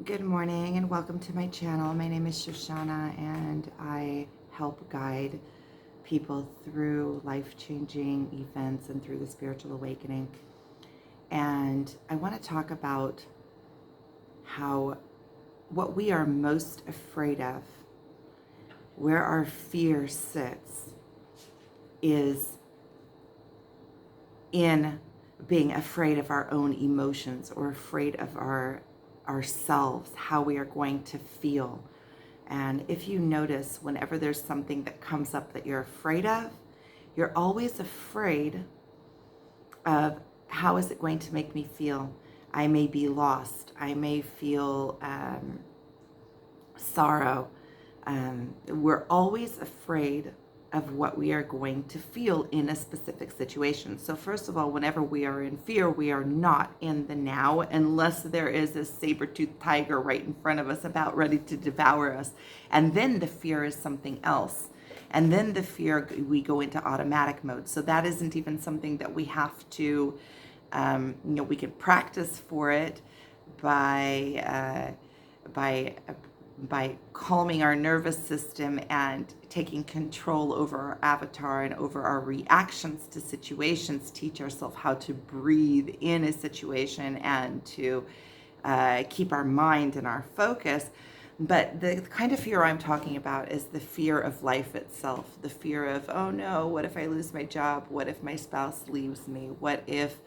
Good morning and welcome to my channel. My name is Shoshana and I help guide people through life-changing events and through the spiritual awakening. And I want to talk about how what we are most afraid of, where our fear sits, is in being afraid of our own emotions or afraid of ourselves, how we are going to feel. And if you notice, whenever there's something that comes up that you're afraid of, you're always afraid of how is it going to make me feel. I may be lost. I may feel sorrow. We're always afraid of what we are going to feel in a specific situation. So first of all, whenever we are in fear, we are not in the now unless there is a saber-toothed tiger right in front of us about ready to devour us. And then the fear is something else. And then the fear, we go into automatic mode. So that isn't even something that we have to, we can practice for it by calming our nervous system and taking control over our avatar and over our reactions to situations, teach ourselves how to breathe in a situation and to keep our mind and our focus. But the kind of fear I'm talking about is the fear of life itself, the fear of, oh no, what if I lose my job? What if my spouse leaves me? What if?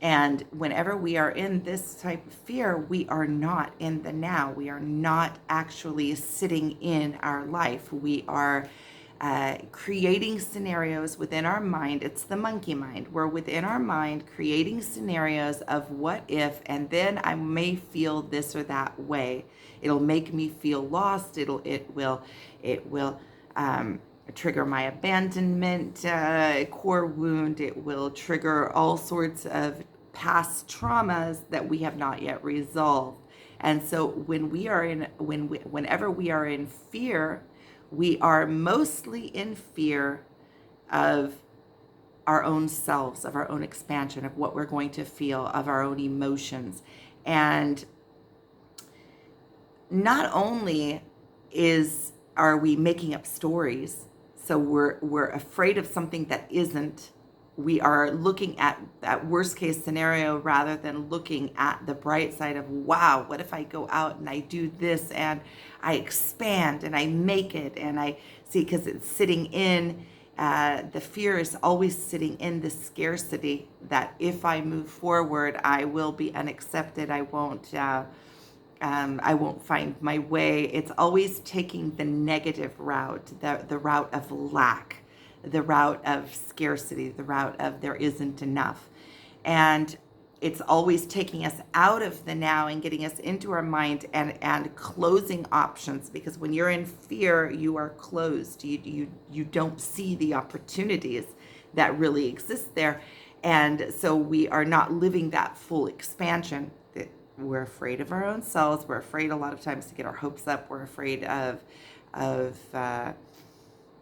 And whenever we are in this type of fear, we are not in the now. We are not actually sitting in our life. We are creating scenarios within our mind. It's the monkey mind. We're within our mind creating scenarios of what if, and then I may feel this or that way. It'll make me feel lost. It will trigger my abandonment core wound. It will trigger all sorts of past traumas that we have not yet resolved. And so whenever we are in fear, we are mostly in fear of our own selves, of our own expansion, of what we're going to feel, of our own emotions. And not only are we making up stories, so we're afraid of something that isn't. We are looking at that worst case scenario rather than looking at the bright side of, wow, what if I go out and I do this and I expand and I make it and I see, because it's sitting in, the fear is always sitting in the scarcity that if I move forward, I will be unaccepted. I won't find my way. It's always taking the negative route, the route of lack, the route of scarcity, the route of there isn't enough. And it's always taking us out of the now and getting us into our mind and closing options, because when you're in fear, you are closed. You don't see the opportunities that really exist there. And so we are not living that full expansion. We're afraid of our own selves. We're afraid a lot of times to get our hopes up. We're afraid of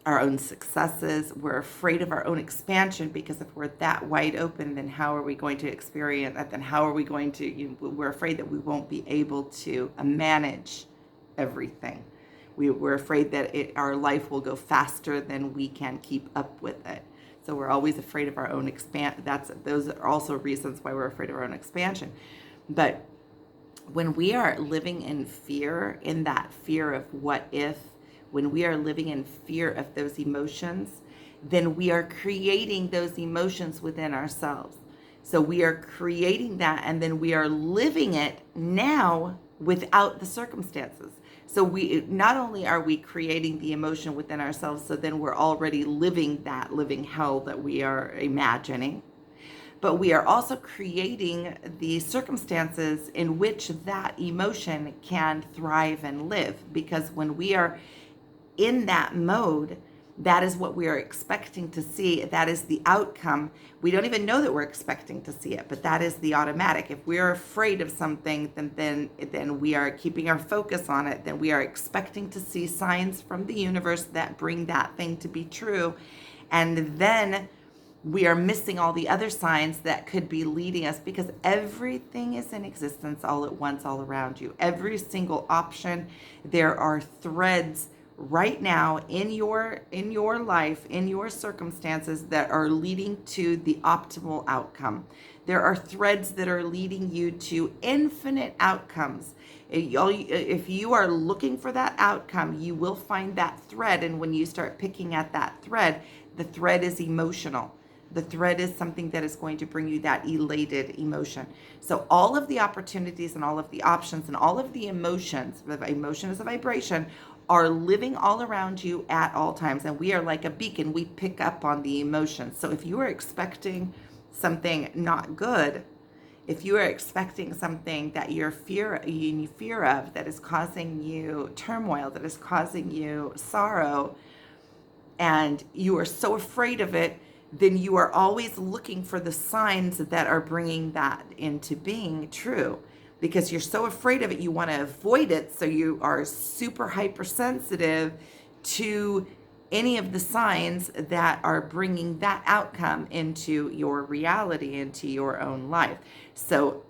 our own successes. We're afraid of our own expansion, because if we're that wide open, then how are we going to experience that? Then how are we going to, we're afraid that we won't be able to manage everything. We're afraid that our life will go faster than we can keep up with it. So we're always afraid of our own those are also reasons why we're afraid of our own expansion. But when we are living in fear, in that fear of what if, when we are living in fear of those emotions, then we are creating those emotions within ourselves. So we are creating that, and then we are living it now without the circumstances. So not only are we creating the emotion within ourselves, so then we're already living that living hell that we are imagining, but we are also creating the circumstances in which that emotion can thrive and live. Because when we are in that mode, that is what we are expecting to see. That is the outcome. We don't even know that we're expecting to see it, but that is the automatic. If we're afraid of something, then we are keeping our focus on it. Then we are expecting to see signs from the universe that bring that thing to be true. And then we are missing all the other signs that could be leading us, because everything is in existence all at once, all around you. Every single option, there are threads right now in your life, in your circumstances, that are leading to the optimal outcome. There are threads that are leading you to infinite outcomes. If you are looking for that outcome, you will find that thread. And when you start picking at that thread, the thread is emotional. The thread is something that is going to bring you that elated emotion. So all of the opportunities and all of the options and all of the emotions, the emotion is a vibration, are living all around you at all times. And we are like a beacon. We pick up on the emotions. So if you are expecting something not good, if you are expecting something that you're in fear of, that is causing you turmoil, that is causing you sorrow, and you are so afraid of it, then you are always looking for the signs that are bringing that into being true. Because you're so afraid of it, you want to avoid it. So you are super hypersensitive to any of the signs that are bringing that outcome into your reality, into your own life. So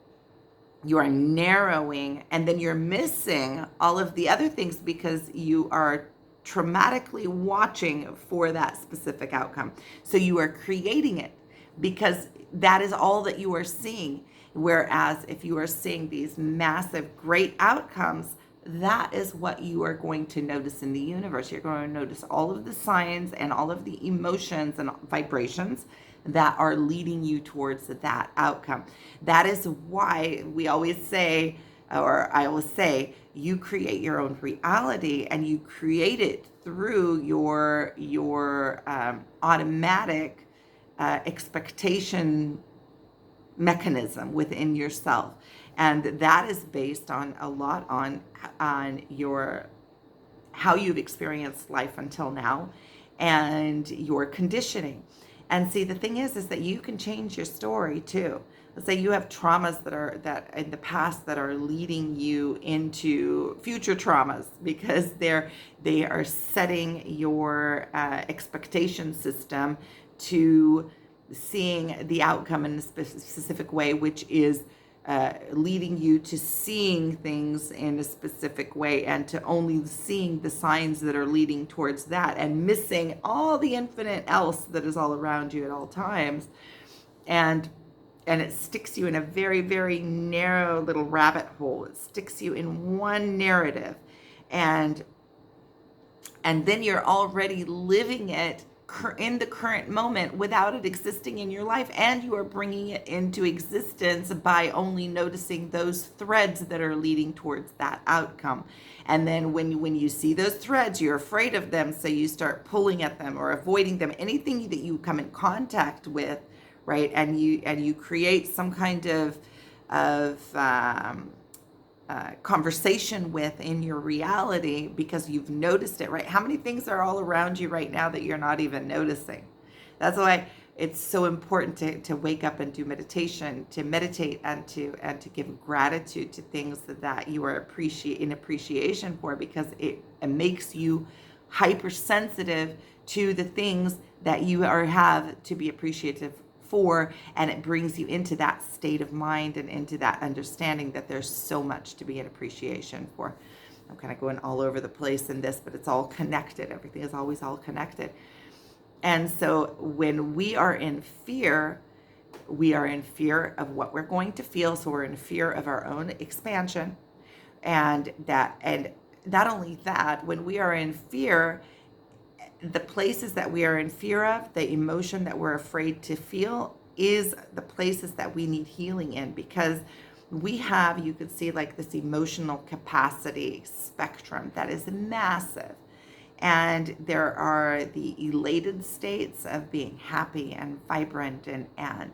you are narrowing, and then you're missing all of the other things because you are traumatically watching for that specific outcome. So you are creating it because that is all that you are seeing. Whereas if you are seeing these massive, great outcomes, that is what you are going to notice in the universe. You're going to notice all of the signs and all of the emotions and vibrations that are leading you towards that outcome. That is why we always say, or I always say, you create your own reality, and you create it through your automatic expectation mechanism within yourself. And that is based on a lot on your how you've experienced life until now and your conditioning. And see, the thing is that you can change your story too. Let's say you have traumas that in the past that are leading you into future traumas because they are setting your expectation system to seeing the outcome in a specific way, which is leading you to seeing things in a specific way and to only seeing the signs that are leading towards that and missing all the infinite else that is all around you at all times. And it sticks you in a very, very narrow little rabbit hole. It sticks you in one narrative. And then you're already living it in the current moment without it existing in your life, and you are bringing it into existence by only noticing those threads that are leading towards that outcome. And then when you see those threads, you're afraid of them, so you start pulling at them or avoiding them. Anything that you come in contact with, right, and you create some kind of conversation with in your reality because you've noticed it, right? How many things are all around you right now that you're not even noticing? That's why it's so important to wake up and do meditation, to meditate and to give gratitude to things that you are in appreciation for, because it makes you hypersensitive to the things that you have to be appreciative for, and it brings you into that state of mind and into that understanding that there's so much to be in appreciation for. I'm kind of going all over the place in this, but it's all connected. Everything is always all connected. And so when we are in fear of what we're going to feel. So we're in fear of our own expansion, and not only that, when we are in fear, the places that we are in fear of, the emotion that we're afraid to feel, is the places that we need healing in, because we have, you could see, like this emotional capacity spectrum that is massive. And there are the elated states of being happy and vibrant and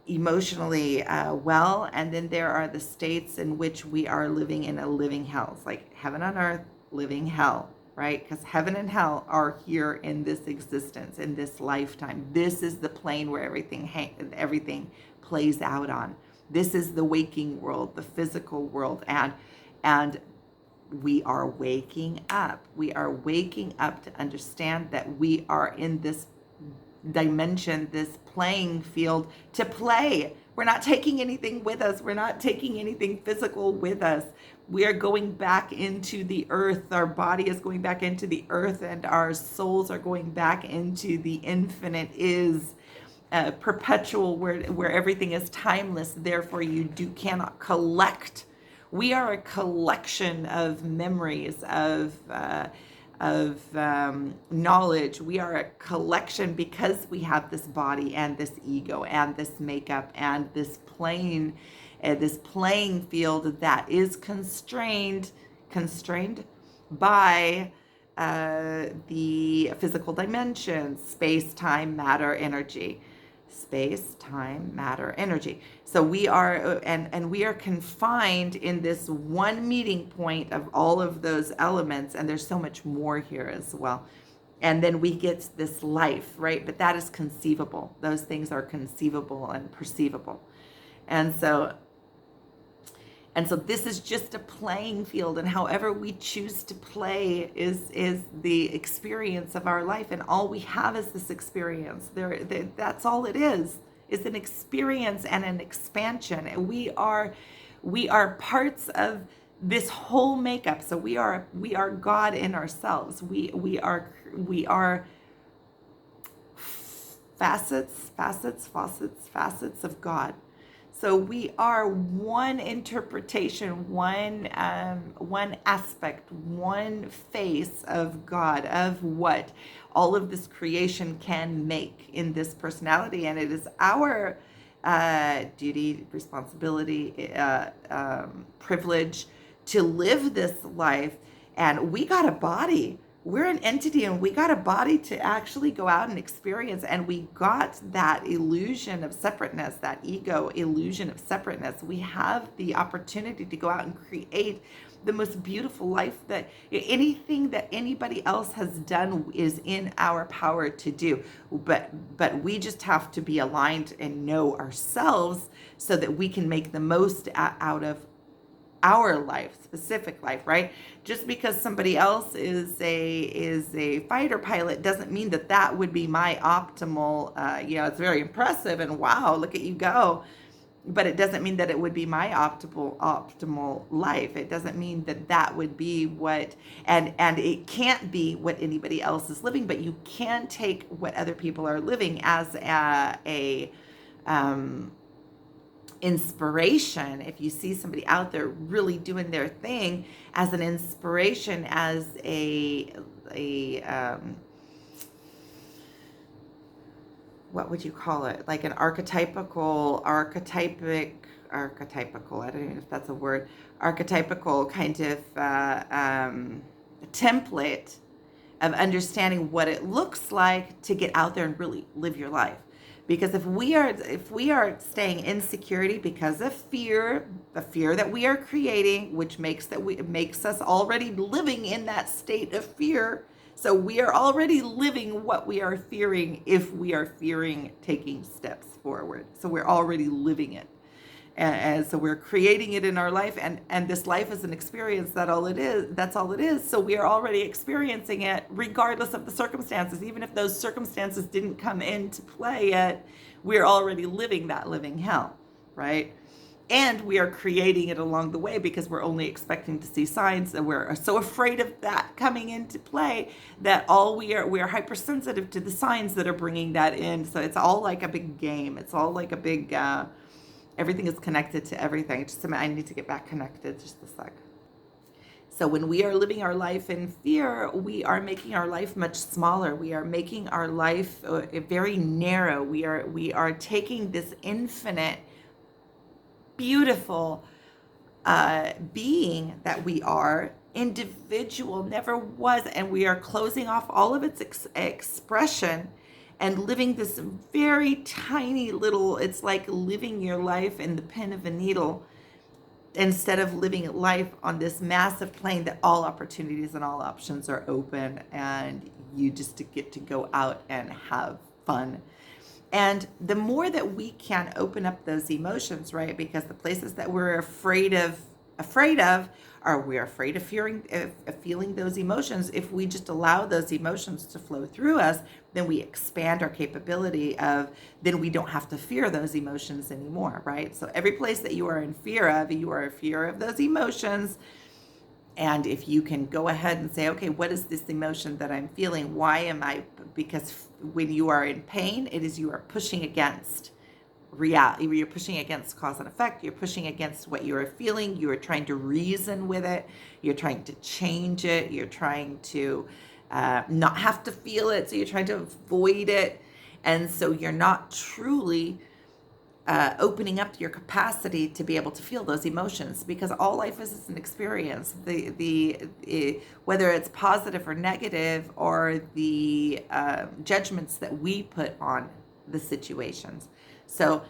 emotionally well. And then there are the states in which we are living in a living hell. It's like heaven on earth, living hell. Right? Because heaven and hell are here in this existence, in this lifetime. This is the plane where everything plays out on. This is the waking world, the physical world, and we are waking up. We are waking up to understand that we are in this dimension, this playing field to play. We're not taking anything with us. We're not taking anything physical with us. We are going back into the earth. Our body is going back into the earth, and our souls are going back into the infinite is perpetual, where everything is timeless. Therefore, you cannot collect. We are a collection of memories, of knowledge. We are a collection because we have this body and this ego and this makeup and this playing field that is constrained by the physical dimensions: space, time, matter, energy. Space, time, matter, energy. So we are, and we are confined in this one meeting point of all of those elements, and there's so much more here as well. And then we get this life, right? But that is conceivable. Those things are conceivable and perceivable. And so this is just a playing field, and however we choose to play is the experience of our life, and all we have is this experience. That's all it is. It's an experience and an expansion. And we are parts of this whole makeup. So we are God in ourselves. We are facets of God. So we are one interpretation, one aspect, one face of God, of what all of this creation can make in this personality. And it is our duty, responsibility, privilege to live this life. And we got a body. We're an entity, and we got a body to actually go out and experience. And we got that illusion of separateness, that ego illusion of separateness. We have the opportunity to go out and create the most beautiful life. That anything that anybody else has done is in our power to do. But we just have to be aligned and know ourselves so that we can make the most out of our life, specific life, right? Just because somebody else is a fighter pilot doesn't mean that would be my optimal, it's very impressive and wow, look at you go. But it doesn't mean that it would be my optimal life. It doesn't mean that would be what, and it can't be what anybody else is living, but you can take what other people are living as a inspiration. If you see somebody out there really doing their thing, as an inspiration, as a what would you call it? Like an archetypical, I don't even know if that's a word, archetypical kind of template of understanding what it looks like to get out there and really live your life. Because if we are staying in insecurity because of fear, the fear that we are creating, which makes us already living in that state of fear. So we are already living what we are fearing if we are fearing taking steps forward. So we're already living it. And so we're creating it in our life, and this life is an experience. That's all it is. So we are already experiencing it regardless of the circumstances. Even if those circumstances didn't come into play yet, we're already living that living hell, right? And we are creating it along the way because we're only expecting to see signs, and we're so afraid of that coming into play that we are hypersensitive to the signs that are bringing that in. So it's all like a big game. It's all like a big everything is connected to everything. Just a minute, I need to get back connected, just a sec. So when we are living our life in fear, we are making our life much smaller. We are making our life very narrow. We are taking this infinite, beautiful being that we are, individual, never was, and we are closing off all of its expression and living this very tiny little, it's like living your life in the pin of a needle instead of living life on this massive plane that all opportunities and all options are open, and you just get to go out and have fun. And the more that we can open up those emotions, right? Because the places that we're afraid of Are we afraid of feeling those emotions? If we just allow those emotions to flow through us, then we expand our capability of, then we don't have to fear those emotions anymore, right? So every place that you are in fear of, you are in fear of those emotions. And if you can go ahead and say, okay, what is this emotion that I'm feeling? Why am I? Because when you are in pain, it is you are pushing against reality. You're pushing against cause and effect. You're pushing against what you are feeling. You are trying to reason with it. You're trying to change it. You're trying to not have to feel it. So you're trying to avoid it. And so you're not truly opening up your capacity to be able to feel those emotions, because all life is an experience. Whether it's positive or negative, or the judgments that we put on the situations. So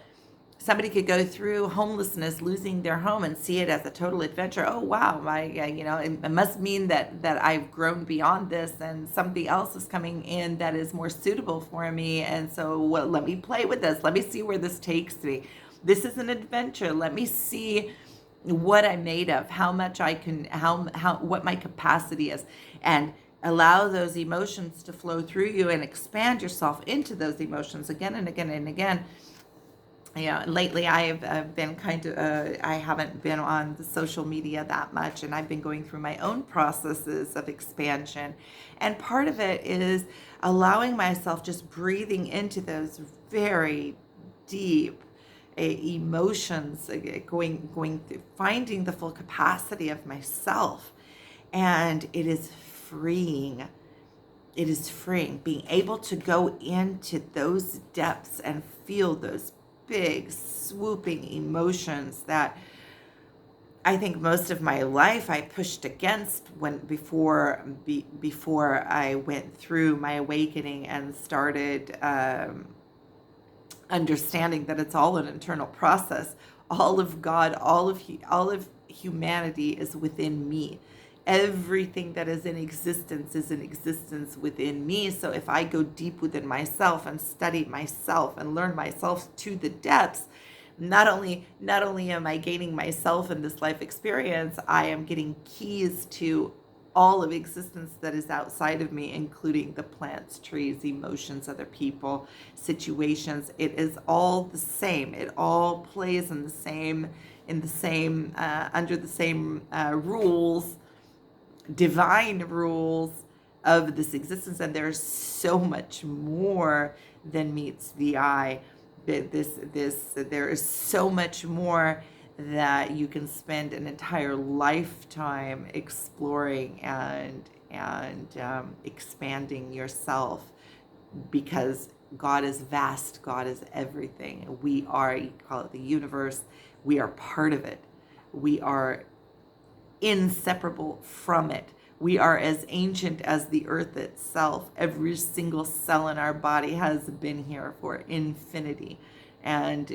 somebody could go through homelessness, losing their home, and see it as a total adventure. Oh wow, it must mean that I've grown beyond this, and something else is coming in that is more suitable for me. And so, well, let me play with this. Let me see where this takes me. This is an adventure. Let me see what I'm made of, how much I can, what my capacity is, and allow those emotions to flow through you and expand yourself into those emotions again and again and again. Yeah, lately I've been I haven't been on the social media that much, and I've been going through my own processes of expansion. And part of it is allowing myself, just breathing into those very deep emotions, going through, finding the full capacity of myself. And it is freeing. It is freeing, being able to go into those depths and feel those big swooping emotions that I think most of my life I pushed against before I went through my awakening and started understanding that it's all an internal process. All of God, all of humanity is within me. Everything that is in existence within me. So if I go deep within myself and study myself and learn myself to the depths, not only am I gaining myself in this life experience, I am getting keys to all of existence that is outside of me, including the plants, trees, emotions, other people, situations. It is all the same. It all plays in the same under the same rules, divine rules of this existence. And there's so much more than meets the eye. There is so much more that you can spend an entire lifetime exploring and expanding yourself, because God is vast. God is everything. We are, you call it the universe. We are part of it. We are inseparable from it. We are as ancient as the earth itself. Every single cell in our body has been here for infinity. And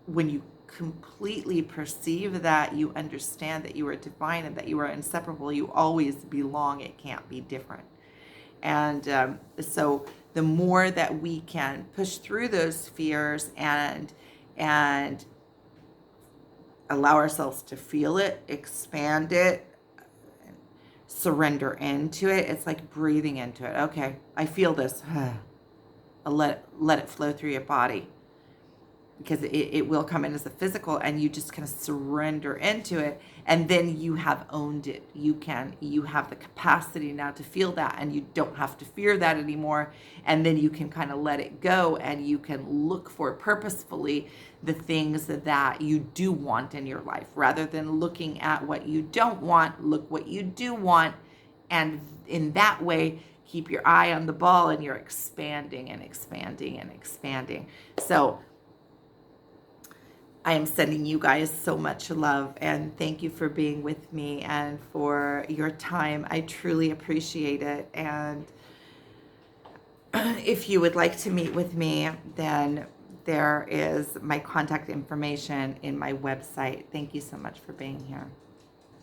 when you completely perceive that, you understand that you are divine and that you are inseparable. You always belong. It can't be different. And so the more that we can push through those fears and allow ourselves to feel it, expand it, surrender into it. It's like breathing into it. Okay, I feel this. Let it flow through your body, because it will come in as a physical, and you just kind of surrender into it, and then you have owned it. You have the capacity now to feel that, and you don't have to fear that anymore. And then you can kind of let it go, and you can look for purposefully the things that you do want in your life, rather than looking at what you don't want. Look what you do want, and in that way keep your eye on the ball, and you're expanding and expanding and expanding. So I am sending you guys so much love, and thank you for being with me and for your time. I truly appreciate it. And if you would like to meet with me, then there is my contact information in my website. Thank you so much for being here.